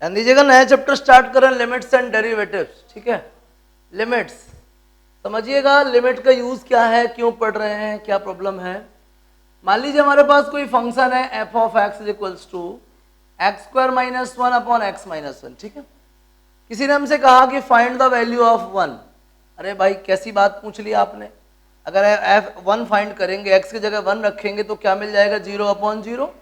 ध्यान दीजिएगा, नया चैप्टर स्टार्ट करें, लिमिट्स एंड डेरिवेटिव्स, ठीक है। लिमिट्स समझिएगा, लिमिट का यूज क्या है, क्यों पढ़ रहे हैं, क्या प्रॉब्लम है। मान लीजिए हमारे पास कोई फंक्शन है f of x is equals to x square minus one upon x minus one, ठीक है। किसी ने हमसे कहा कि find the value of one. अरे भाई कैसी बात पूछ ली आपने। अगर एफ वन फाइंड करेंगे, एक्स की जगह वन रखेंगे तो क्या मिल जाएगा, जीरो अपॉन जीरो।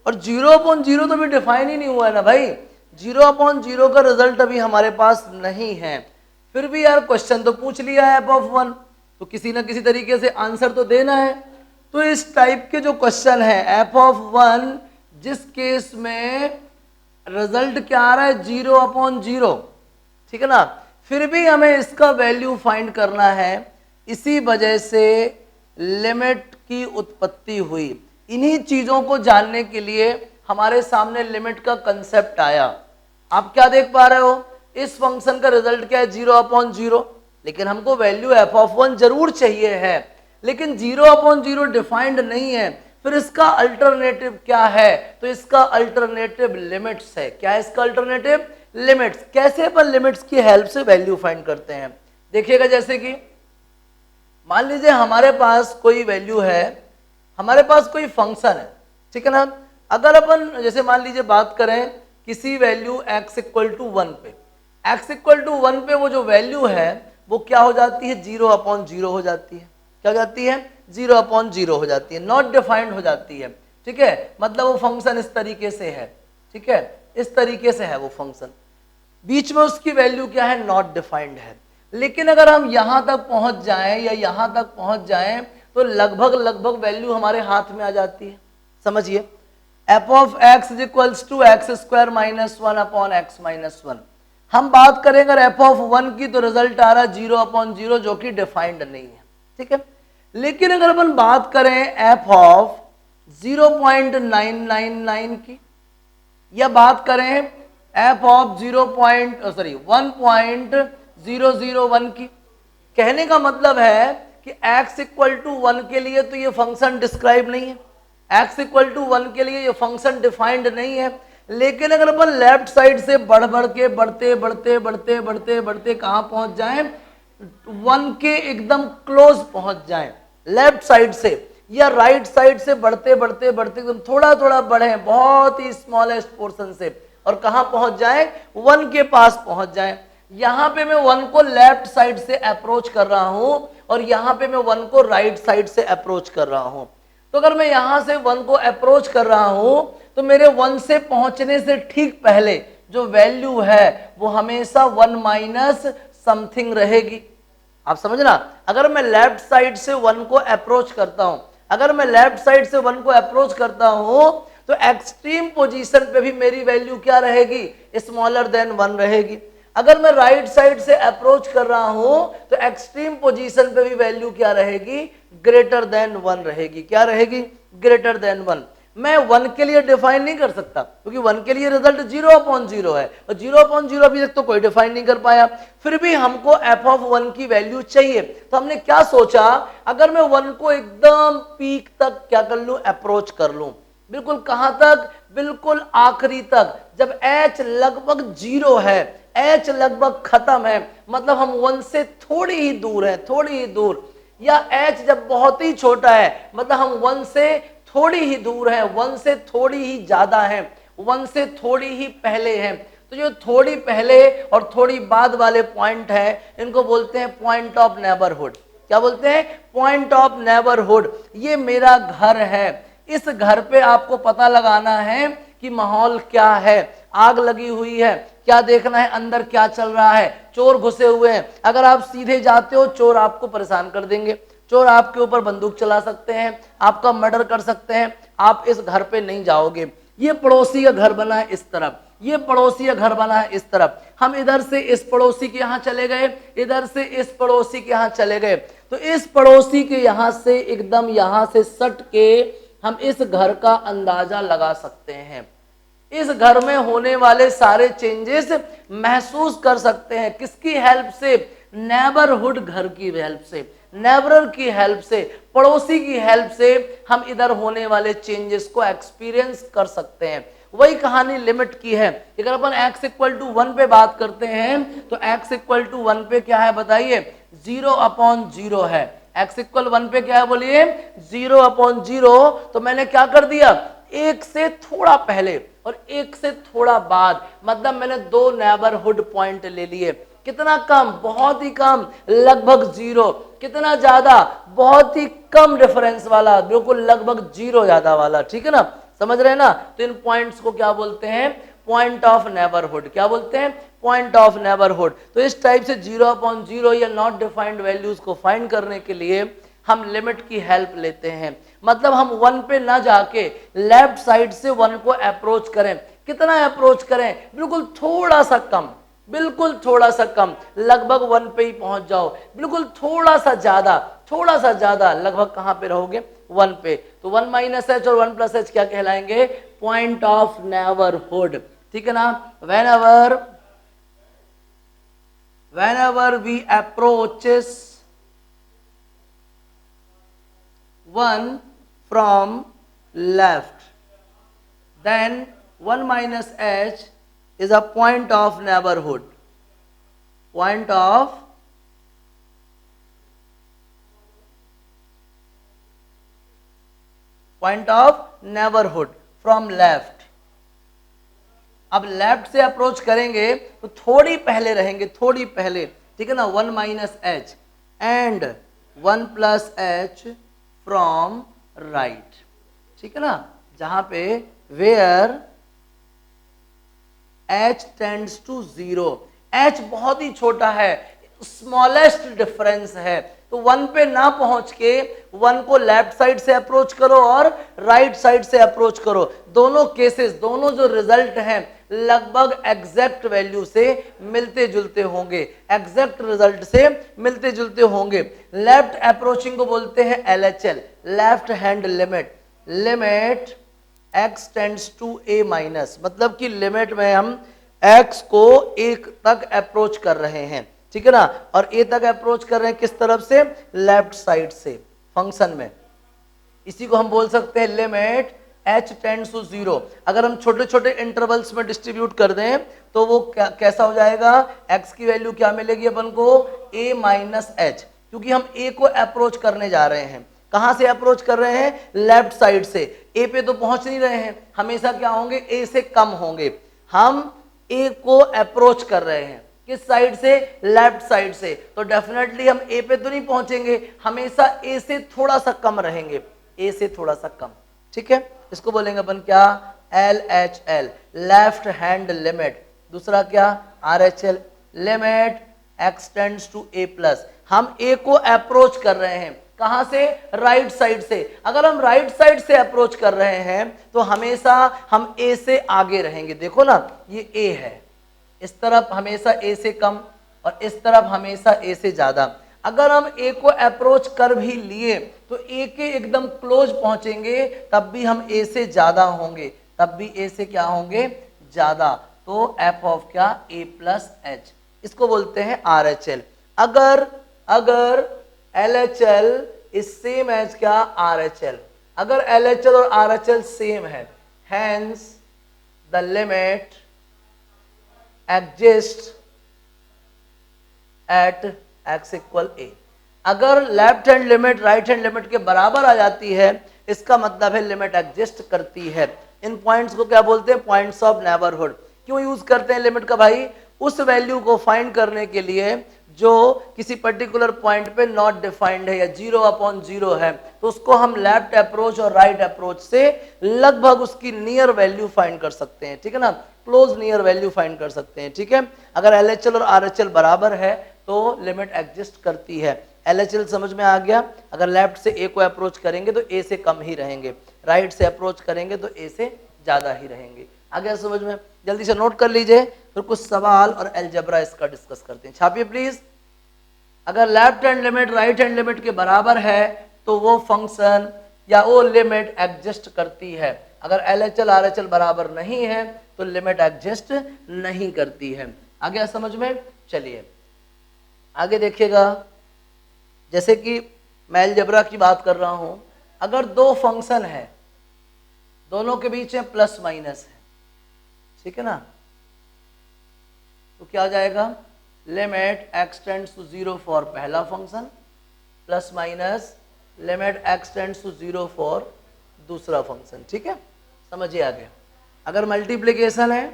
और जीरो अपॉन जीरो तो अभी डिफाइन ही नहीं हुआ है ना भाई, जीरो अपॉन जीरो का रिजल्ट अभी हमारे पास नहीं है। फिर भी यार क्वेश्चन तो पूछ लिया है एफ ऑफ वन, तो किसी ना किसी तरीके से आंसर तो देना है। तो इस टाइप के जो क्वेश्चन है एफ ऑफ वन, जिस केस में रिजल्ट क्या आ रहा है, जीरो अपॉन जीरो, ठीक है ना, फिर भी हमें इसका वैल्यू फाइंड करना है, इसी वजह से लिमिट की उत्पत्ति हुई। इन्हीं चीजों को जानने के लिए हमारे सामने लिमिट का कंसेप्ट आया। आप क्या देख पा रहे हो, इस फंक्शन का रिजल्ट क्या है, जीरो अपॉन जीरो, लेकिन हमको वैल्यू एफ ऑफ वन जरूर चाहिए है, लेकिन जीरो अपॉन जीरो डिफाइंड नहीं है। फिर इसका अल्टरनेटिव क्या है, तो इसका अल्टरनेटिव लिमिट्स है। क्या है इसका अल्टरनेटिव, लिमिट्स। कैसे अपन लिमिट्स की हेल्प से वैल्यू फाइंड करते हैं, देखिएगा। जैसे कि मान लीजिए हमारे पास कोई वैल्यू है, हमारे पास कोई फंक्शन है, ठीक है ना। अगर अपन जैसे मान लीजिए बात करें किसी value x equal to one पे, x इक्वल टू वन पे वो जो वैल्यू है वो क्या हो जाती है, जीरो अपॉन जीरो हो जाती है। क्या हो जाती है, जीरो अपॉन जीरो हो जाती है, नॉट डिफाइंड हो जाती है, ठीक है। मतलब वो फंक्शन इस तरीके से है, ठीक है, इस तरीके से है वो फंक्शन, बीच में उसकी वैल्यू क्या है, नॉट डिफाइंड है। लेकिन अगर हम यहां तक पहुंच जाएं या यहां तक पहुंच जाएं तो लगभग लगभग वैल्यू हमारे हाथ में आ जाती है। समझिए, f of x is equals to x square minus one upon x minus one. हम बात करें अगर एफ ऑफ वन की, तो रिजल्ट आ रहा है जीरो अपॉन जीरो, जो कि डिफाइंड नहीं है, ठीक है। लेकिन अगर अपन बात करें एफ ऑफ 0.999 की, या बात करें एफ ऑफ 1.001 की, कहने का मतलब है कि x इक्वल टू वन के लिए तो ये फंक्शन डिस्क्राइब नहीं है, x इक्वल टू वन के लिए ये फंक्शन डिफाइंड नहीं है। लेकिन अगर अपन लेफ्ट साइड से बढ़ बढ़ के बढ़ते बढ़ते बढ़ते बढ़ते बढ़ते कहां पहुंच जाएं, वन के एकदम क्लोज पहुंच जाएं लेफ्ट साइड से, या राइट साइड से बढ़ते बढ़ते बढ़ते एकदम थोड़ा थोड़ा बढ़े, बहुत ही स्मॉलेस्ट पोर्शन से, और कहां पहुंच जाए, वन के पास पहुंच जाए। यहां पे मैं वन को लेफ्ट साइड से अप्रोच कर रहा हूं और यहां पे मैं वन को राइट साइड से अप्रोच कर रहा हूं। तो अगर मैं यहां से वन को अप्रोच कर रहा हूं तो मेरे वन से पहुंचने से ठीक पहले जो वैल्यू है वो हमेशा वन माइनस समथिंग रहेगी। आप समझना, अगर मैं लेफ्ट साइड से वन को अप्रोच करता हूं, अगर मैं लेफ्ट साइड से वन को अप्रोच करता हूं तो एक्सट्रीम पोजीशन पे भी मेरी वैल्यू क्या रहेगी, स्मॉलर देन वन रहेगी। अगर मैं राइट साइड से अप्रोच कर रहा हूं तो एक्सट्रीम पोजीशन पे भी वैल्यू क्या रहेगी, ग्रेटर देन वन रहेगी। क्या रहेगी, ग्रेटर देन वन। मैं वन के लिए डिफाइन नहीं कर सकता क्योंकि वन के लिए रिजल्ट जीरो अपॉन जीरो है, और जीरो अपॉन जीरो अभी तक तो कोई डिफाइन नहीं कर पाया। फिर भी हमको एफ ऑफ वन की वैल्यू चाहिए, तो हमने क्या सोचा, अगर मैं वन को एकदम पीक तक क्या कर लूं, अप्रोच कर लूं, बिल्कुल कहां तक, बिल्कुल आखिरी तक, जब एच लगभग जीरो है, एच लगभग खत्म है, मतलब हम वन से थोड़ी ही दूर है, थोड़ी ही दूर, या एच जब बहुत ही छोटा है, मतलब हम वन से थोड़ी ही दूर है, वन से थोड़ी ही ज्यादा है, वन से थोड़ी ही पहले है। तो जो थोड़ी पहले और थोड़ी बाद वाले पॉइंट है, इनको बोलते हैं पॉइंट ऑफ नेबरहुड। क्या बोलते हैं, पॉइंट ऑफ नेबरहुड। ये मेरा घर है, इस घर पे आपको पता लगाना है कि माहौल क्या है, आग लगी हुई है, क्या देखना है, अंदर क्या चल रहा है, चोर घुसे हुए हैं। अगर आप सीधे जाते हो चोर आपको परेशान कर देंगे, चोर आपके ऊपर बंदूक चला सकते हैं, आपका मर्डर कर सकते हैं, आप इस घर पे नहीं जाओगे। ये पड़ोसी का घर बना है इस तरफ, ये पड़ोसी का घर बना है इस तरफ, हम इधर से इस पड़ोसी के यहाँ चले गए, इधर से इस पड़ोसी के यहाँ चले गए, तो इस पड़ोसी के यहाँ से एकदम यहाँ से सट के हम इस घर का अंदाजा लगा सकते हैं। इस घर में होने वाले सारे चेंजेस महसूस कर सकते हैं, किसकी हेल्प से, नेबरहुड घर की हेल्प से, नेबरर की हेल्प से, पड़ोसी की हेल्प से हम इधर होने वाले चेंजेस को एक्सपीरियंस कर सकते हैं। वही कहानी लिमिट की है। अगर अपन x इक्वल टू 1 पे बात करते हैं तो x इक्वल टू 1 पे क्या है बताइए, 0/0 है। x इक्वल 1 पे क्या है बोलिए, 0/0। तो मैंने क्या कर दिया, एक से थोड़ा पहले और एक से थोड़ा बाद, मतलब मैंने दो नेबरहुड पॉइंट ले लिए। कितना कम, बहुत ही कम, लगभग 0। कितना ज्यादा, बहुत ही कम डिफरेंस वाला, बिल्कुल लगभग 0 ज्यादा वाला। ठीक है ना, समझ रहे हैं ना। तो इन पॉइंट्स को क्या बोलते हैं, पॉइंट ऑफ नेबरहुड। क्या बोलते हैं, पॉइंट ऑफ नेबरहुड। तो इस टाइप से 0/0 या नॉट डिफाइंड वैल्यूज को फाइंड करने के लिए हम लिमिट की हेल्प लेते हैं। मतलब हम 1 पे ना जाके लेफ्ट साइड से 1 को अप्रोच करें। कितना अप्रोच करें, बिल्कुल थोड़ा सा कम, बिल्कुल थोड़ा सा कम, लगभग 1 पे ही पहुंच जाओ। बिल्कुल थोड़ा सा ज्यादा, थोड़ा सा ज्यादा, लगभग कहां पे रहोगे, 1 पे। तो 1 - h और 1 + h क्या कहलाएंगे, पॉइंट ऑफ नेबरहुड। ठीक है ना। whenever we approaches 1 from left, then 1 - h is a point of neighborhood. Point of neighborhood from left. अब लेफ्ट से अप्रोच करेंगे तो थोड़ी पहले रहेंगे, थोड़ी पहले। ठीक है ना, 1 - h and 1 + h from right. ठीक है ना, जहां पे where h tends to 0, h बहुत ही छोटा है, स्मॉलेस्ट डिफरेंस है। तो 1 पे ना पहुंच के 1 को लेफ्ट साइड से अप्रोच करो और राइट साइड से अप्रोच करो। दोनों केसेस, दोनों जो रिजल्ट हैं लगभग एग्जैक्ट वैल्यू से मिलते जुलते होंगे, एग्जैक्ट रिजल्ट से मिलते जुलते होंगे। लेफ्ट अप्रोचिंग को बोलते हैं LHL, left hand limit. Limit x tends to a minus, मतलब कि लिमिट में हम x को 1 तक अप्रोच कर रहे हैं। ठीक है ना, और a तक अप्रोच कर रहे हैं किस तरफ से, लेफ्ट साइड से फंक्शन में। इसी को हम बोल सकते हैं लिमिट h टेंड्स टू 0। अगर हम छोटे छोटे इंटरवल्स में डिस्ट्रीब्यूट कर दें तो वो कैसा हो जाएगा, x की वैल्यू क्या मिलेगी अपन को, a - h, क्योंकि हम a को अप्रोच करने जा रहे हैं। कहां से अप्रोच कर रहे हैं, लेफ्ट साइड से। a पे तो पहुंच नहीं रहे हैं, हमेशा क्या होंगे, a से कम होंगे। हम a को अप्रोच कर रहे हैं किस साइड से, लेफ्ट साइड से। तो डेफिनेटली हम a पे तो नहीं पहुंचेंगे, हमेशा a से थोड़ा सा कम रहेंगे, a से थोड़ा सा कम। ठीक है, इसको बोलेंगे अपन क्या, LHL, लेफ्ट हैंड लिमिट। दूसरा क्या, RHL, limit x tends to a+। हम a को अप्रोच कर रहे हैं कहां से, राइट साइड से। अगर हम राइट साइड से अप्रोच कर रहे हैं तो हमेशा हम a से आगे रहेंगे। देखो ना, ये a है, इस तरफ हमेशा a से कम और इस तरफ हमेशा a से ज्यादा। अगर हम a को अप्रोच कर भी लिए तो a के एकदम क्लोज पहुंचेंगे तब भी हम a से ज्यादा होंगे, तब भी a से क्या होंगे, ज्यादा। तो f ऑफ क्या, a + h, इसको बोलते हैं RHL। अगर LHL इज सेम एज क्या, RHL, अगर LHL और RHL सेम है, hence the limit exist at x = a। अगर left hand limit right hand limit के बराबर आ जाती है, इसका मतलब है लिमिट एग्जिस्ट करती है। इन पॉइंट्स को क्या बोलते हैं, पॉइंट्स ऑफ नेबरहुड। क्यों यूज करते हैं लिमिट का भाई, उस वैल्यू को फाइंड करने के लिए जो किसी पर्टिकुलर पॉइंट पे नॉट डिफाइंड है या 0/0 है, तो उसको हम लेफ्ट अप्रोच और राइट अप्रोच से लगभग उसकी नियर वैल्यू फाइंड कर सकते हैं। ठीक है ना, क्लोज नियर वैल्यू फाइंड कर सकते हैं। ठीक है, अगर LHL और RHL बराबर है तो लिमिट एग्जिस्ट करती है। LHL समझ में आ गया, अगर लेफ्ट से a को अप्रोच करेंगे तो a से कम ही रहेंगे, राइट से अप्रोच करेंगे तो a से ज्यादा ही रहेंगे। आ गया समझ में, जल्दी से नोट कर लीजिए, फिर कुछ सवाल और अलजेब्रा इसका डिस्कस करते हैं। छापिए प्लीज। अगर left hand limit right hand limit के बराबर है तो वो फंक्शन या वो लिमिट एग्जिस्ट करती है। अगर LHL RHL बराबर नहीं है तो लिमिट एग्जिस्ट नहीं करती है। आ गया समझ में, चलिए आगे देखिएगा। जैसे कि मैं अलजेब्रा की बात कर रहा हूं, अगर दो फंक्शन है, दोनों के बीच में प्लस माइनस है, ठीक है ना। तो क्या हो जाएगा, limit x tends to 0 for पहला function plus minus limit x tends to 0 for दूसरा फंक्शन। ठीक है, समझिए आगे। अगर मल्टीप्लिकेशन है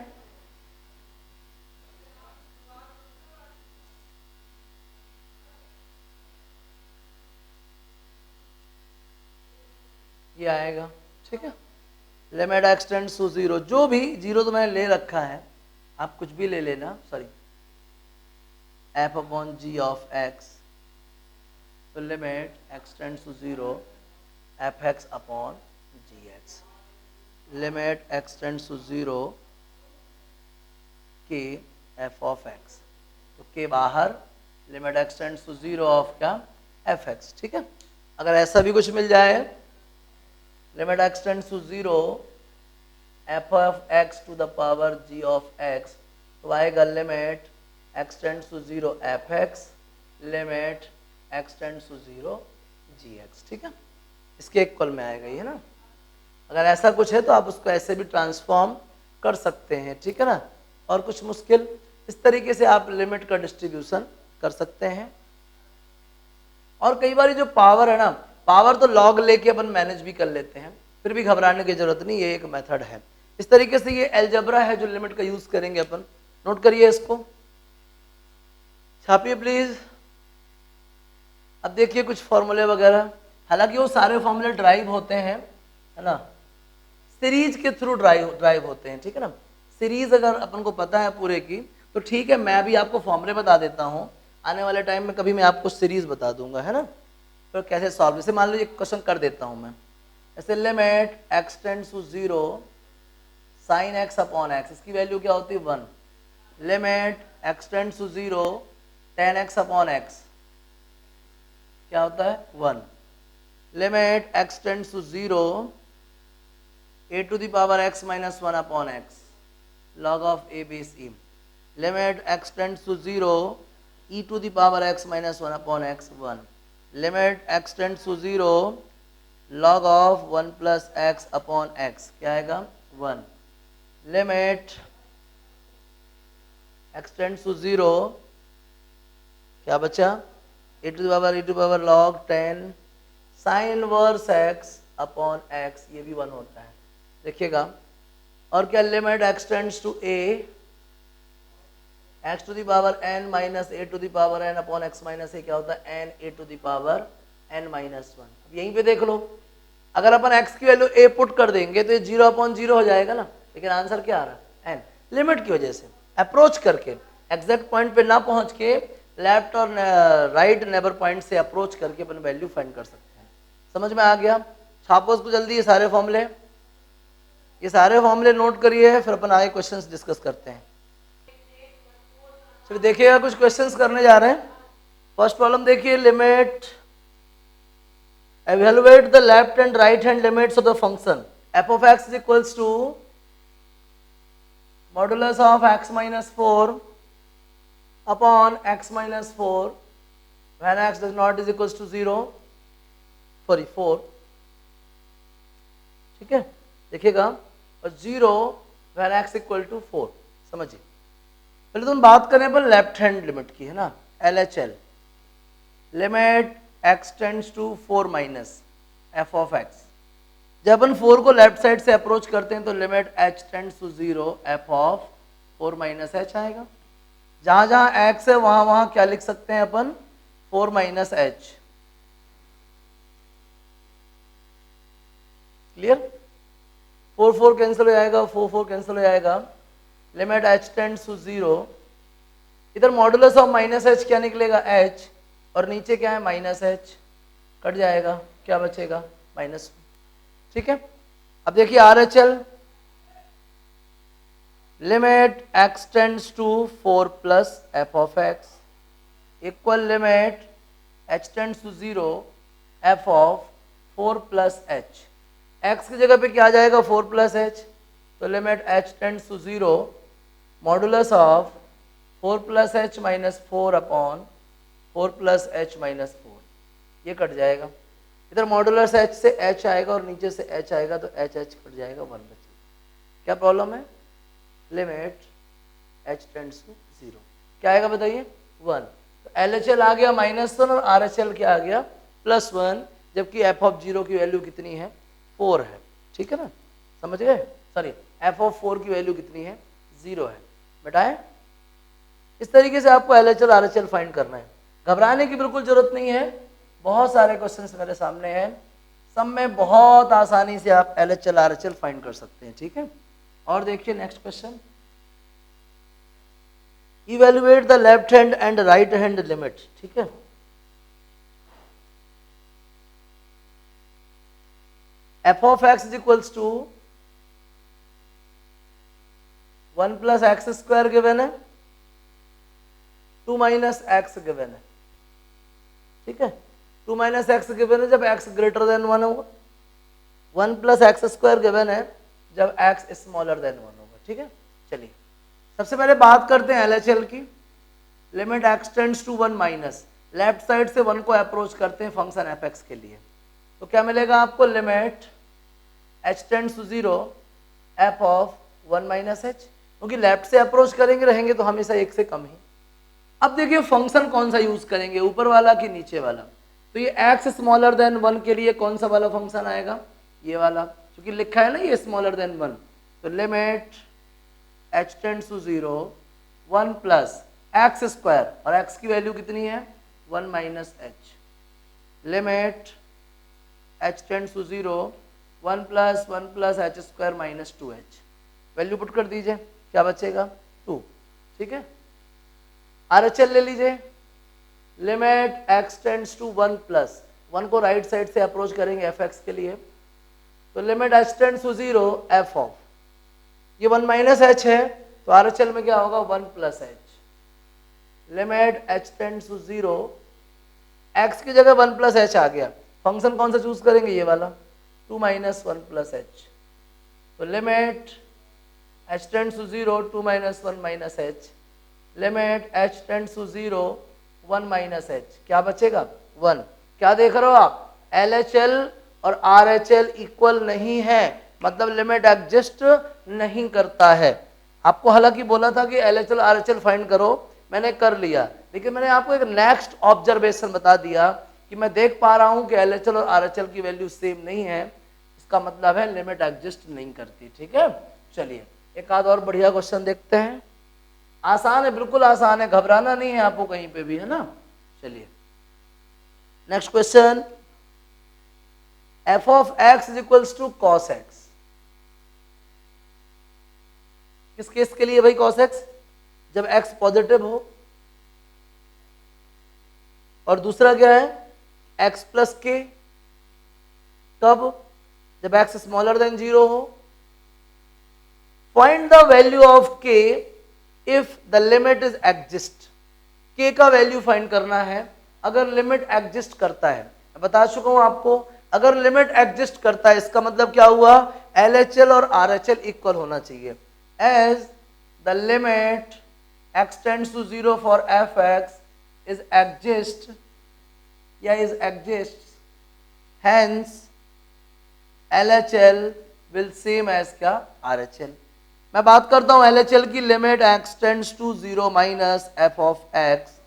ये आएगा। ठीक है, लिमिट x टेंड्स टू 0, जो भी 0 तो मैंने ले रखा है, आप कुछ भी ले लेना, sorry f upon g of x, तो limit x tends to 0 fx upon gx, limit x tends to 0 k f of x, तो k बाहर, limit x tends to 0 of क्या, fx। ठीक है, अगर ऐसा भी कुछ मिल जाए, limit x tends to 0 f of x to the power g of x, तो आएगा limit x tends to 0 fx, limit x tends to 0 gx। ठीक है, इसके इक्वल में आएगा ये ना। अगर ऐसा कुछ है तो आप उसको ऐसे भी ट्रांसफॉर्म कर सकते हैं। ठीक है ना, और कुछ मुश्किल, इस तरीके से आप लिमिट का डिस्ट्रीब्यूशन कर सकते हैं। और कई बार जो पावर है ना, पावर तो लॉग लेके अपन मैनेज भी कर लेते हैं, फिर भी घबराने की जरूरत नहीं, ये एक मेथड है। इस तरीके से ये अलजेब्रा है जो लिमिट का यूज करेंगे अपन, नोट करिए इसको, छापिए प्लीज। अब देखिए कुछ फॉर्मूले वगैरह, हालांकि वो सारे फॉर्मूले ड्राइव होते हैं, है ना, सीरीज के थ्रू ड्राइव होते हैं। ठीक है ना, सीरीज अगर अपन को पता है पूरे की तो ठीक है, मैं भी आपको फॉर्मूले बता देता हूँ, आने वाले टाइम में कभी मैं आपको सीरीज बता दूंगा, है ना, तो कैसे सॉल्व। जैसे मान लीजिए क्वेश्चन कर देता हूँ मैं, ऐसे limit x tends to 0 sine x upon x, इसकी वैल्यू क्या होती है 1, limit x tends to 0 tan x upon x, क्या होता है 1, limit x tends to 0 a to the power x minus 1 upon x log of a base e, limit x tends to 0 e to the power x minus 1 upon x 1, limit x tends to 0 log of 1 plus x upon x, क्या आएगा 1, limit x tends to 0, क्या बचा e to the power log 10 sine inverse x upon x, ये भी 1 होता है, देखिएगा। और क्या limit x tends to a x to the power n minus a to the power n upon x minus a, क्या होता है n a to the power n minus 1। अब यहीं पे देख लो, अगर अपन x की वैल्यू a पुट कर देंगे तो ये 0 अपॉन 0 हो जाएगा ना, लेकिन आंसर क्या आ रहा है n, लिमिट की वजह से अप्रोच करके, एग्जैक्ट पॉइंट पे ना पहुंच के लेफ्ट और राइट नेबर पॉइंट से अप्रोच करके अपन वैल्यू फाइंड कर सकते हैं। समझ में आ गया, छापो उसको जल्दी, ये सारे फॉर्मूले, ये सारे फॉर्मूले नोट करिए, फिर अपन आगे क्वेश्चंस डिस्कस करते हैं। फिर देखिएगा कुछ क्वेश्चंस करने जा रहे हैं। फर्स्ट प्रॉब्लम देखिए, limit evaluate the left and right hand limits of the function f of x is equals to modulus of x minus 4 upon x minus 4 when x does not is equals to 0, sorry 4, ठीक है, देखिएगा, और 0 when x equal to 4। समझिए, पहले तो हम बात करें अपन लेफ्ट हैंड लिमिट की, है ना, LHL, limit x tends to 4 minus f of x, जब अपन 4 को लेफ्ट साइड से अप्रोच करते हैं तो limit h tends to 0 f of 4 minus h आएगा। जहां जहां x है वहां वहां क्या लिख सकते हैं अपन, 4 माइनस h, क्लियर, 4 4 कैंसिल हो जाएगा, 4 4 कैंसिल हो जाएगा, लिमिट h टेंड्स टू 0, इधर मॉडुलस ऑफ माइनस h क्या निकलेगा h, और नीचे क्या है माइनस h, कट जाएगा, क्या बचेगा माइनस, ठीक है। अब देखिए RHL, limit x tends to 4 plus f of x equal limit h tends to 0 f of 4 plus h, x की जगह पे क्या आ जाएगा 4 प्लस h, तो limit h tends to 0 modulus of 4 plus h minus 4 upon 4 plus h minus 4, ये cut जाएगा, इधर मॉडुलस h से h आएगा और नीचे से h आएगा तो h h कट जाएगा, 1 बचेगा। क्या प्रॉब्लम है, लिमिट h टेंड्स टू 0, क्या आएगा बताइए 1। तो LHL आ गया -1 और RHL क्या आ गया +1, जबकि f ऑफ 0 की वैल्यू कितनी है 4 है, ठीक है ना, समझ गए, सॉरी f ऑफ 4 की वैल्यू कितनी है 0 है। बताएं, इस तरीके से आपको LHL RHL फाइंड करना है, घबराने की बिल्कुल जरूरत नहीं है, बहुत सारे क्वेश्चंस मेरे सामने हैं, सब में बहुत आसानी से आप LHL RHL फाइंड कर सकते हैं, ठीक है। और देखिए next question, evaluate the left hand and right hand limit, ठीक है। f of x is equals to 1 plus x square given है, 2 minus x गिवन है, ठीक है। 2 minus x गिवन है जब x ग्रेटर देन 1 होगा, 1 plus x स्क्वायर गिवन है जब x स्मॉलर देन 1 होगा, ठीक है। चलिए सबसे पहले बात करते हैं LHL की। Limit x tends to 1 minus, left side से 1 को अप्रोच करते हैं फंक्शन fx के लिए, तो क्या मिलेगा आपको, limit h tends to 0 f of 1 minus h, क्योंकि लेफ्ट से अप्रोच करेंगे रहेंगे तो हमेशा 1 से कम ही। अब देखिए फंक्शन कौन सा यूज करेंगे, ऊपर वाला कि नीचे वाला, तो ये x स्मॉलर देन 1 के लिए कौन सा वाला फंक्शन आएगा, ये वाला, क्योंकि लिखा है ना ये स्मॉलर देन 1, तो limit h tends to 0 1 plus x square, और x की वैल्यू कितनी है 1 minus h, limit h tends to 0 1 plus h square minus 2h, value put कर दीजिए, क्या बचेगा 2, ठीक है। RHL ले लीजिए, limit x tends to 1 plus 1 को राइट साइड से अप्रोच करेंगे fx के लिए, तो limit h tends to 0 f of, ये 1 माइनस h है तो RHL में क्या होगा 1 plus h, limit h tends to 0, x की जगह 1 प्लस h आ गया, फंक्शन कौन सा चूज करेंगे, ये वाला 2 माइनस 1 प्लस h, तो limit h tends to 0 2 minus 1 minus h, limit h tends to 0 1 minus h, क्या बचेगा 1। क्या देख रहे हो आप, LHL और RHL इक्वल नहीं है, मतलब लिमिट एग्जिस्ट नहीं करता है। आपको हालांकि बोला था कि LHL RHL फाइंड करो, मैंने कर लिया, लेकिन मैंने आपको एक नेक्स्ट ऑब्जर्वेशन बता दिया कि मैं देख पा रहा हूं कि LHL और RHL की वैल्यू सेम नहीं है, इसका मतलब है लिमिट एग्जिस्ट नहीं करती, ठीक है। चलिए एक आध और बढ़िया क्वेश्चन देखते हैं, आसान है, बिल्कुल आसान है, घबराना नहीं है आपको कहीं पे भी, है ना। चलिए next question, f of x is equals to cos x, किस केस के लिए भाई cos x, जब x पॉजिटिव हो, और दूसरा क्या है x प्लस k, कब, जब x स्मॉलर देन 0 हो। Find the value of k if the limit is exist, k का वैल्यू फाइंड करना है अगर लिमिट एग्जिस्ट करता है। मैं बता चुका हूं आपको, अगर लिमिट एग्जिस्ट करता है इसका मतलब क्या हुआ, LHL और RHL इक्वल होना चाहिए, as the limit x tends to 0 for fx is exist या is exists, hence LHL will same as क्या RHL। मैं बात करता हूं LHL की, limit x tends to 0 minus f of x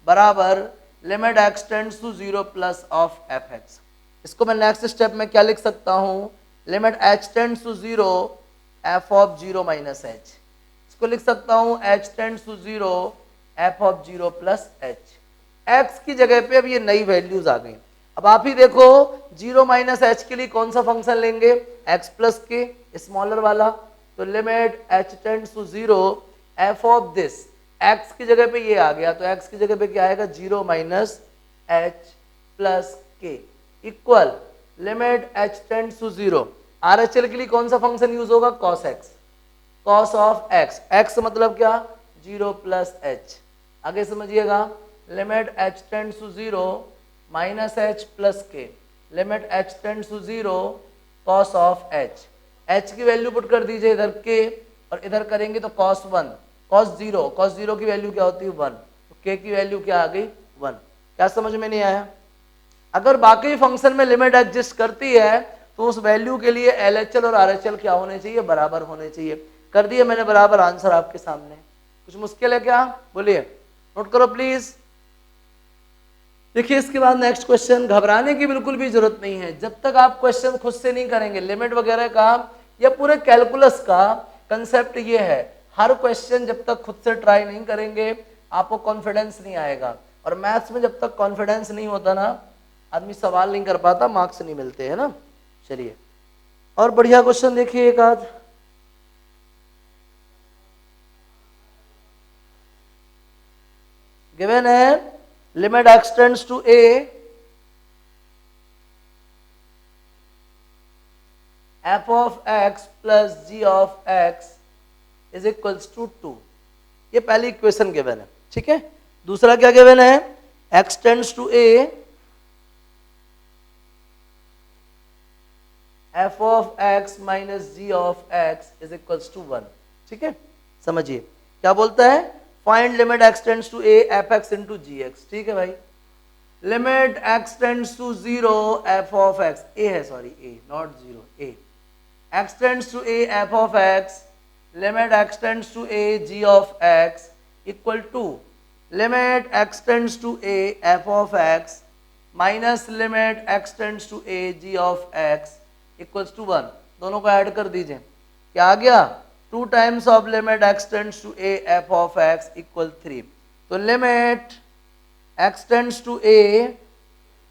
बराबर limit x tends to 0 plus of fx। इसको मैं नेक्स्ट स्टेप में क्या लिख सकता हूं, limit h tends to 0 f of 0 minus h, इसको लिख सकता हूं h tends to 0 f of 0 plus h। x की जगह पे अब ये नई वैल्यूज आ गई, अब आप ही देखो 0 माइनस h के लिए कौन सा फंक्शन लेंगे, x प्लस के स्मॉलर वाला, तो limit h tends to 0 f of this, x की जगह पे ये आ गया, तो x की जगह पे क्या आएगा 0 minus h plus k equal limit h tends to 0। RHL के लिए कौन सा फंक्शन यूज होगा, cos x, cos of x, x मतलब क्या 0 प्लस h, आगे समझिएगा, limit h tends to 0 minus h plus k, limit h tends to 0 cos of h, h की वैल्यू पुट कर दीजिए इधर k और इधर करेंगे तो cos 1, cos 0 की वैल्यू क्या होती है 1, तो k की वैल्यू क्या आ गई 1। क्या समझ में नहीं आया, अगर बाकी फंक्शन में लिमिट एग्जिस्ट करती है तो उस वैल्यू के लिए LHL और RHL क्या होने चाहिए, बराबर होने चाहिए। कर दिया मैंने बराबर आंसर आपके सामने। कुछ मुश्किल है क्या? बोलिए, नोट करो प्लीज। देखिए इसके बाद नेक्स्ट क्वेश्चन, घबराने की बिल्कुल भी जरूरत नहीं है। जब तक आप क्वेश्चन खुद से नहीं करेंगे, लिमिट वगैरह का या पूरे कैलकुलस का कंसेप्ट ये है, हर क्वेश्चन जब तक खुद से ट्राई नहीं करेंगे आपको कॉन्फिडेंस नहीं आएगा। और मैथ्स में जब तक कॉन्फिडेंस नहीं होता ना, आदमी सवाल नहीं कर पाता, मार्क्स नहीं मिलते, है ना। चलिए और बढ़िया क्वेश्चन देखिए एक आध। गिवन है limit x tends to a f of x plus g of x is equals to 2। ये पहली इक्वेशन गिवन है, ठीक है। दूसरा क्या गिवन है? x tends to a f of x minus g of x is equals to 1, ठीक है। समझिए क्या बोलता है, find limit x tends to a f x into g x, ठीक है भाई। Limit x tends to 0 f of x, a है sorry, a not 0, a x tends to a f of x, limit x tends to a g of x equal to limit x tends to a f of x minus limit x tends to a g of x equals to 1। दोनों को add कर दीजिए, क्या आ गया? 2 times of limit x tends to a f of x equal 3। तो limit x tends to a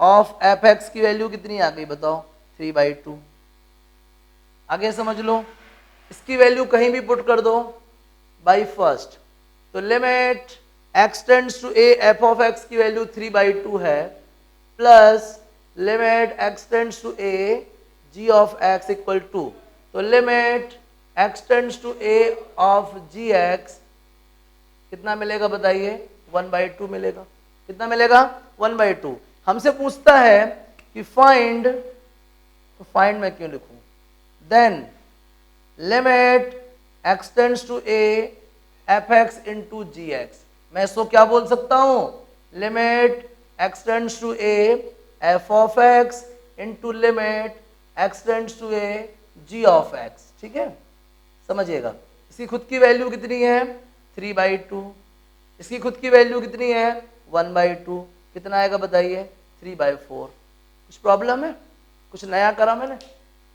of f x की value कितनी आ गई बताओ? 3/2। आगे समझ लो, इसकी वैल्यू कहीं भी पुट कर दो बाई फर्स्ट। तो limit x tends to a f of x की वैल्यू 3/2 है, plus limit x tends to a g of x equal 2। तो limit x tends to a of g x कितना मिलेगा बताइए? 1/2 मिलेगा। कितना मिलेगा? 1/2। हमसे पूछता है कि फाइंड, तो फाइंड मैं क्यों लिखूं, then limit x tends to a f x into g x. मैं इसको क्या बोल सकता हूं? Limit x tends to a f of x into limit x tends to a g of x, ठीक है। समझिएगा, इसकी खुद की वैल्यू कितनी है? 3/2। इसकी खुद की वैल्यू कितनी है? 1/2। कितना आएगा बताइए? 3/4। कुछ प्रॉब्लम है? कुछ नया करा मैंने?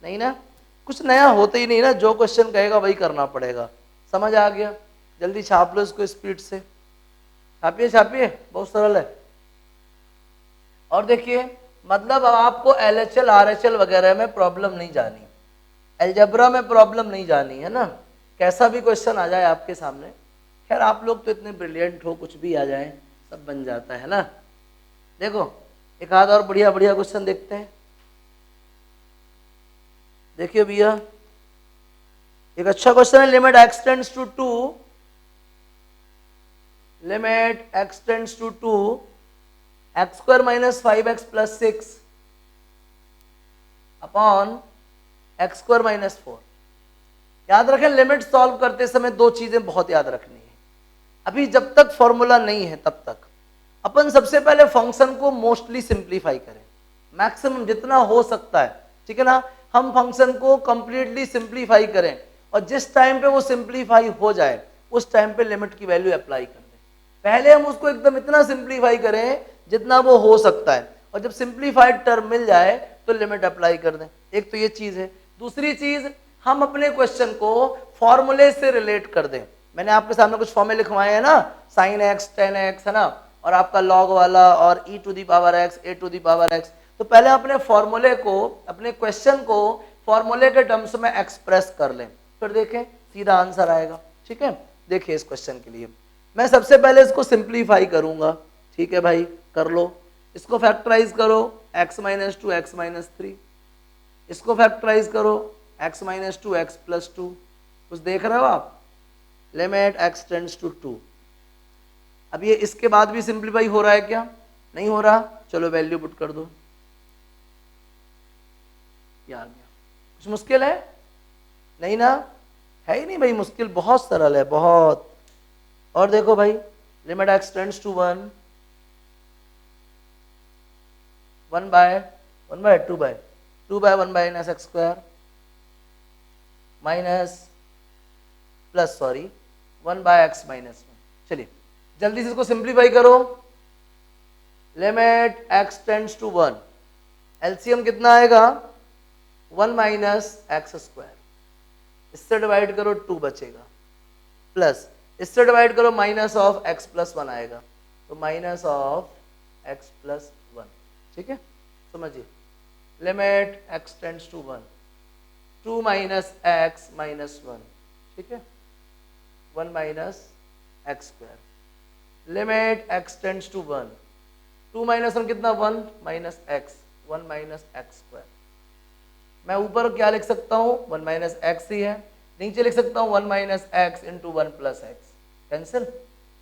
नहीं ना, कुछ नया होता ही नहीं ना, जो क्वेश्चन कहेगा वही करना पड़ेगा। समझ आ गया? जल्दी छाप लो इसको स्पीड से, छापिए छापिए, बहुत सरल है। और देखिए मतलब अब आपको LHL RHL वगैरह में प्रॉब्लम नहीं जानी, अलजेब्रा में प्रॉब्लम नहीं जानी, है ना। कैसा भी क्वेश्चन आ जाए आपके सामने, खैर आप लोग तो इतने ब्रिलियंट हो, कुछ भी आ जाए सब बन जाता है ना। देखो एक आध और बढ़िया बढ़िया क्वेश्चन देखते हैं। देखिए भैया एक अच्छा क्वेश्चन है, limit x tends to 2, limit x tends to 2 x square minus 5x plus 6 upon x square minus 4। याद रखें लिमिट सॉल्व करते समय दो चीजें बहुत याद रखनी है। अभी जब तक फॉर्मूला नहीं है तब तक अपन सबसे पहले फंक्शन को मोस्टली सिंप्लीफाई करें, मैक्सिमम जितना हो सकता है, ठीक है ना। हम फंक्शन को कंप्लीटली सिंप्लीफाई करें और जिस टाइम पे वो सिंप्लीफाई हो जाए उस टाइम पे लिमिट की वैल्यू अप्लाई कर दें। पहले हम उसको एकदम इतना सिंप्लीफाई करें जितना वो हो सकता है, और जब सिंप्लीफाइड टर्म मिल जाए तो लिमिट अप्लाई कर दें। एक तो ये चीज है। दूसरी चीज, हम अपने क्वेश्चन को फॉर्मूले से रिलेट कर दें। मैंने आपके सामने कुछ फॉर्मूले लिखवाए हैं ना, sin x tan x, है ना, और आपका log वाला और e to the power x a to the power x। तो पहले अपने फॉर्मूले को, अपने क्वेश्चन को फॉर्मूले के टर्म्स में एक्सप्रेस कर लें, फिर देखें सीधा आंसर आएगा, ठीक है। देखिए इस क्वेश्चन के लिए मैं सबसे पहले इसको सिंप्लीफाई करूंगा, ठीक है भाई, कर लो। इसको फैक्टराइज करो, x माइनस 2 x माइनस 3, इसको फैक्टराइज करो x माइनस 2 x प्लस 2। कुछ देख रहे हो आप? Limit x tends to 2। अब ये इसके बाद भी सिंप्लीफाई हो रहा है क्या? नहीं हो रहा, चलो वैल्यू पुट कर दो, ये आ गया। कुछ मुश्किल है? नहीं ना, है ही नहीं भाई, मुश्किल बहुत सरल है, बहुत। और देखो भाई, limit x tends to 1 1 by 2 by 1 minus x square minus plus sorry 1/x minus 1। चलिए जल्दी से इसको सिंप्लीफाई करो। Limit x tends to 1, LCM कितना आएगा 1 माइनस एक्स स्क्वायर, इससे डिवाइड करो 2 बचेगा, प्लस इससे डिवाइड करो माइनस ऑफ x प्लस 1 आएगा, तो माइनस ऑफ x प्लस 1। ठीक है, समझिए limit x tends to 1, 2 minus x minus 1, ठीक है 1 minus x square, limit x tends to 1, 2 minus 1 कितना 1 minus x, 1 minus x square. मैं ऊपर क्या लिख सकता हूँ 1 माइनस एक्स ही है, नीचे लिख सकता हूँ 1 minus x into 1 plus x, cancel.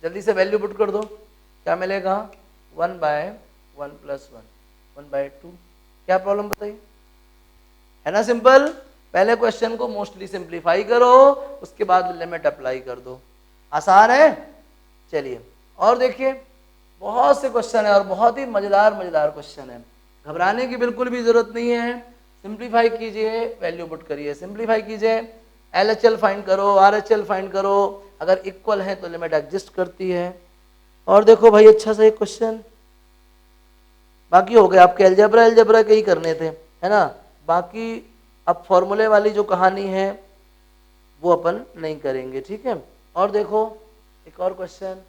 जल्दी से वैल्यू पुट कर दो, क्या मिलेगा 1 बाय 1 प्लस 1, 1 बाय 2। क्या प्रॉब्लम बताइए, है ना सिंपल। पहले क्वेश्चन को मोस्टली सिंप्लीफाई करो, उसके बाद लिमिट अप्लाई कर दो, आसान है। चलिए और देखिए बहुत से क्वेश्चन है और बहुत ही मजेदार मजेदार क्वेश्चन है, घबराने की बिल्कुल भी जरूरत नहीं है। सिंप्लीफाई कीजिए, वैल्यू पुट करिए, सिंप्लीफाई कीजिए, एलएचएल फाइंड करो, आरएचएल फाइंड करो, अगर इक्वल है तो लिमिट एग्जिस्ट करती है। और देखो भाई अच्छा सा एक क्वेश्चन बाकी हो गया, आपके अलजेब्रा के ही करने थे, है ना। बाकी अब फॉर्मूले वाली जो कहानी है वो अपन नहीं करेंगे, ठीक है। और देखो एक और question,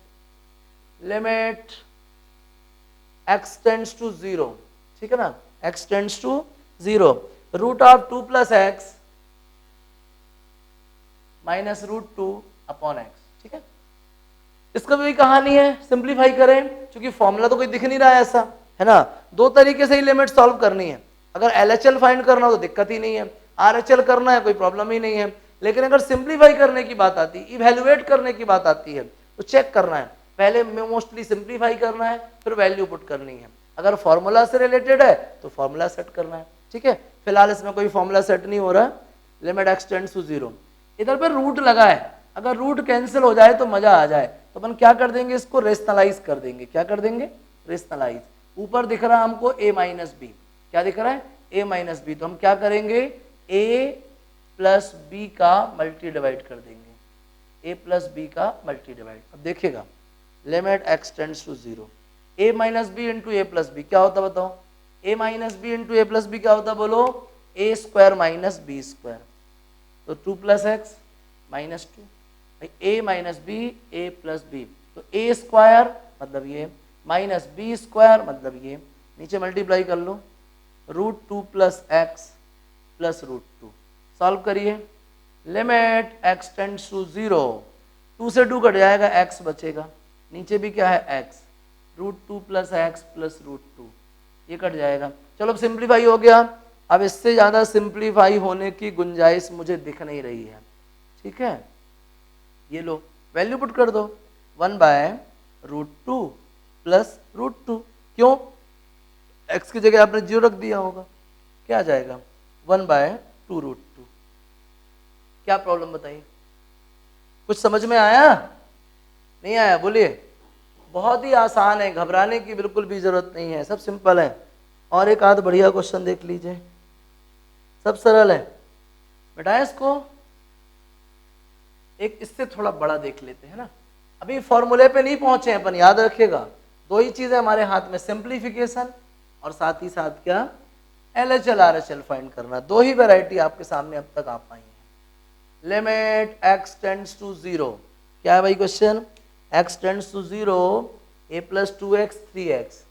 limit x tends to 0, ठीक है ना, x tends to 0, root of 2 plus x minus root 2 upon x, ठीक है। इसका भी कहानी है, सिंप्लीफाई करें, क्योंकि फॉर्मूला तो कोई दिख नहीं रहा है ऐसा, है ना। दो तरीके से ही लिमिट सॉल्व करनी है, अगर एलएचएल फाइंड करना हो तो दिक्कत ही नहीं है, आरएचएल करना है कोई प्रॉब्लम ही नहीं है। लेकिन अगर सिंप्लीफाई करने की बात आती है, इवैल्यूएट करने की बात आती है, तो चेक करना है, पहले मोस्टली सिंप्लीफाई करना है, फिर वैल्यू पुट करनी है। अगर फॉर्मूला से रिलेटेड है तो फॉर्मूला सेट करना है, ठीक है। फिलहाल इसमें कोई फॉर्मूला सेट नहीं हो रहा, लिमिट x टेंड्स टू 0। इधर पे रूट लगा है, अगर रूट कैंसिल हो जाए तो मजा आ जाए, तो अपन क्या कर देंगे, इसको रेशनलाइज कर देंगे। क्या कर देंगे, रेशनलाइज। ऊपर दिख रहा है हमको a माइनस बी, क्या दिख रहा है a माइनस बी, तो हम क्या करेंगे a प्लस बी का मल्टी डिवाइड कर देंगे, a प्लस बी का मल्टी डिवाइड। अब देखिएगा limit x tends to 0, a minus b into a plus b क्या होता बताओ, a minus b into a plus b क्या होता बोलो, a square minus b square, तो 2 plus x minus 2, a minus b a plus b, तो a square मतलब ये माइनस बी स्क्वायर मतलब ये, नीचे मल्टीप्लाई कर लो, root 2 plus x plus root 2। Solve करिए, लिमिट x टेंड्स टू 0, 2 से 2 कट जाएगा, x बचेगा, नीचे भी क्या है x, root 2 plus x plus root 2, ये कट जाएगा। चलो अब सिंप्लीफाई हो गया, अब इससे ज़्यादा सिंप्लीफाई होने की गुंजाइश मुझे दिख नहीं रही है, ठीक है। ये लो वैल्यू पुट कर दो, 1 बाय रूट 2 प्लस रूट 2, क्यों, x की जगह आपने 0 रख दिया होगा, क्या आ जाएगा 1 बाय 2 रूट 2। क्या प्रॉब्लम बताइए, कुछ समझ में आया, नहीं आया बोलिए। बहुत ही आसान है, घबराने की बिल्कुल भी जरूरत नहीं है, सब सिंपल है। और एक आध बढ़िया क्वेश्चन देख लीजिए, सब सरल है, बेटा इसको एक इससे थोड़ा बड़ा देख लेते हैं ना। अभी फॉर्मूले पे नहीं पहुंचे हैं अपन, याद रखिएगा दो ही चीजें हमारे हाथ में, सिंप्लीफिकेशन और साथ ही साथ क्या एलएचएल आरएचएल फाइंड करना। दो ही वैरायटी आपके सामने अब तक आ पाई है। लिमिट x टेंड्स टू 0, क्या है भाई question, x tends to 0, a plus 2x 3x,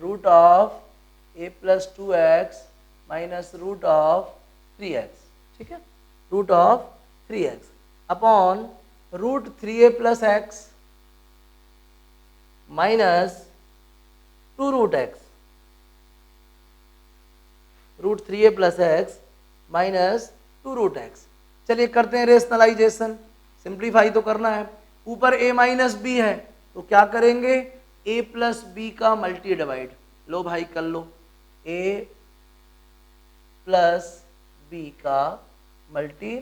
root of a plus 2x minus root of 3x, ठीक है, root of 3x upon root 3a plus x minus 2 root x, root 3a plus x minus 2 root x. चलिए करते हैं rationalisation, simplify तो करना है। ऊपर a minus B है तो क्या करेंगे, a प्लस बी का मल्टी डिवाइड, लो भाई कर लो, a प्लस बी का मल्टी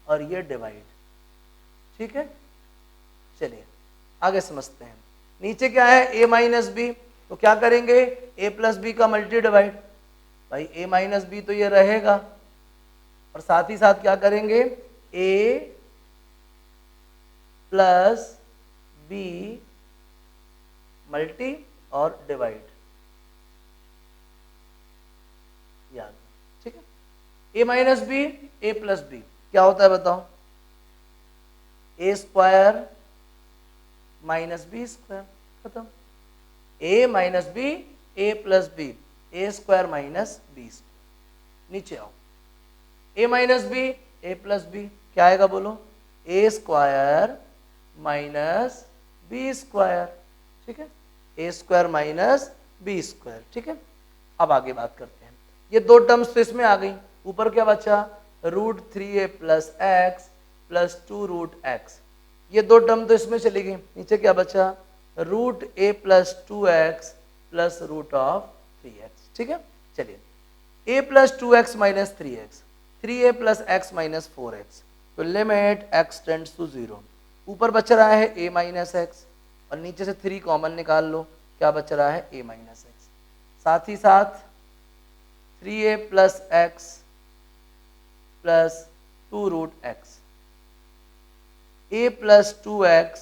और ये डिवाइड, ठीक है। चलिए आगे समझते हैं, नीचे क्या है a माइनस बी, तो क्या करेंगे a प्लस बी का मल्टी डिवाइड, भाई a माइनस बी तो ये रहेगा, और साथ ही साथ क्या करेंगे a प्लस बी मल्टी और डिवाइड, याद, ठीक है। ए माइनस बी ए प्लस बी क्या होता है बताओ, ए स्क्वायर माइनस बी स्क्वायर, खत्म। ए माइनस बी ए प्लस बी, ए स्क्वायर माइनस बी स्क्वायर। नीचे आओ, ए माइनस बी ए प्लस बी क्या आएगा बोलो, ए स्क्वायर माइनस बी स्क्वायर, ठीक है, ए स्क्वायर माइनस बी स्क्वायर, ठीक है। अब आगे बात करते हैं, ये दो टर्म्स तो इसमें आ गई, ऊपर क्या बचा, √3a plus x plus 2√x, ये दो टर्म तो इसमें चली गई, नीचे क्या बचा, √a plus 2x plus √3x, ठीक है। चलिए a plus 2x minus 3x, 3a plus x minus 4x, तो लिमिट x टेंड्स टू 0, ऊपर बच रहा है a माइनस एक्स और नीचे से 3 कॉमन निकाल लो, क्या बच रहा है a माइनस एक्स, साथ ही साथ 3a plus x plus 2√x, a plus 2x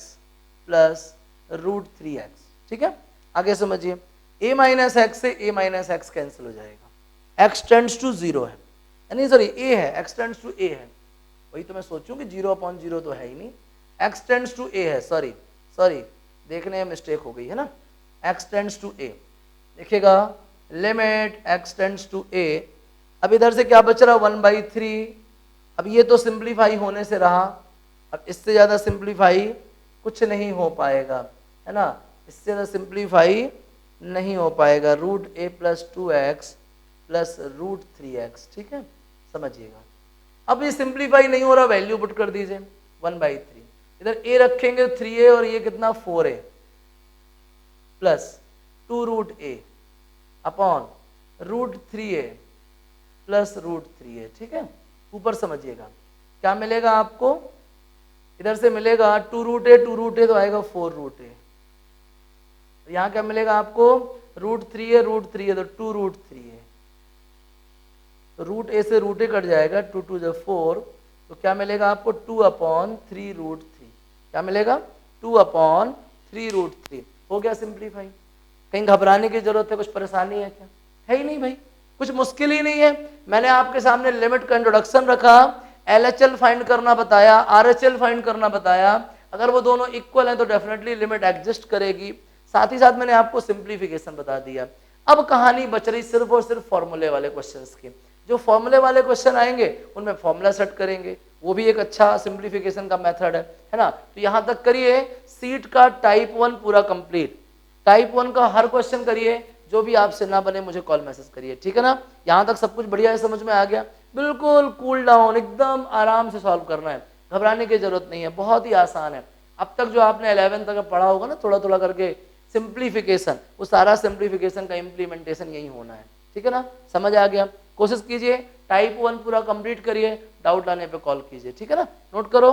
plus √3x, ठीक है। आगे समझिए, a माइनस एक्स से a माइनस एक्स कैंसिल हो जाएगा, x टेंड्स टू 0 है, नहीं सॉरी a है, x टेंड्स टू a है, वही तो मैं सोचूं कि 0/0 तो है ही नहीं, x टेंड्स टू a है, सॉरी देखने में मिस्टेक हो गई है ना, x टेंड्स टू a, देखिएगा limit x tends to a, अब इधर से क्या बच रहा 1/3, अब ये तो सिंप्लीफाई होने से रहा, अब इससे ज़्यादा सिंप्लीफाई कुछ नहीं हो पाएगा, है ना, इससे ज़्यादा सिंप्लीफाई नहीं हो पाएगा, √a plus 2x plus √3x, ठीक है, समझिएगा। अब ये सिंप्लीफाई नहीं हो रहा, वैल्यू पुट कर दीजिए 1/3, इधर a रखेंगे 3a और ये कितना 4a plus 2√a upon √3a plus √3a, ठीक है। ऊपर समझिएगा क्या मिलेगा आपको, इधर से मिलेगा 2√a तो आएगा 4√a, यहाँ क्या मिलेगा आपको √3a तो 2√3a, तो √a से √a कट जाएगा, 2 2 जो 4, तो क्या मिलेगा आपको 2/3√3, क्या मिलेगा 2/3√3, हो गया सिंप्लीफाई। कहीं घबराने की जरूरत है, कुछ परेशानी है क्या, है ही नहीं भाई, कुछ मुश्किल ही नहीं है। मैंने आपके सामने लिमिट का इंट्रोडक्शन रखा, LHL फाइंड करना बताया, RHL फाइंड करना बताया, अगर वो दोनों इक्वल हैं तो डेफिनेटली लिमिट एग्जिस्ट करेगी, साथ ही साथ मैंने आपको सिंप्लीफिकेशन बता दिया। अब कहानी बच रही सिर्फ और सिर्फ फॉर्मूले वाले क्वेश्चंस की, जो फॉर्मूले वाले क्वेश्चन आएंगे उनमें फॉर्मूला सेट करेंगे, वो भी एक अच्छा सिंप्लीफिकेशन का मेथड है ना। तो यहाँ तक करिए, सीट का टाइप 1 पूरा कंप्लीट, टाइप 1 का हर क्वेश्चन करिए, जो भी आपसे ना बने मुझे कॉल मैसेज करिए, ठीक है ना। यहाँ तक सब कुछ बढ़िया है, समझ में आ गया, बिल्कुल कूल डाउन, एकदम आराम से सॉल्व करना है, घबराने की जरूरत नहीं है, बहुत ही आसान है। अब तक जो आपने 11 तक पढ़ा होगा ना थोड़ा थोड़ा करके सिंप्लीफिकेशन, वो सारा सिंप्लीफिकेशन का इम्प्लीमेंटेशन यही होना है, ठीक है ना, समझ आ गया। कोशिश कीजिए टाइप 1 पूरा कंप्लीट करिए, डाउट आने पे कॉल कीजिए, ठीक है ना, नोट करो।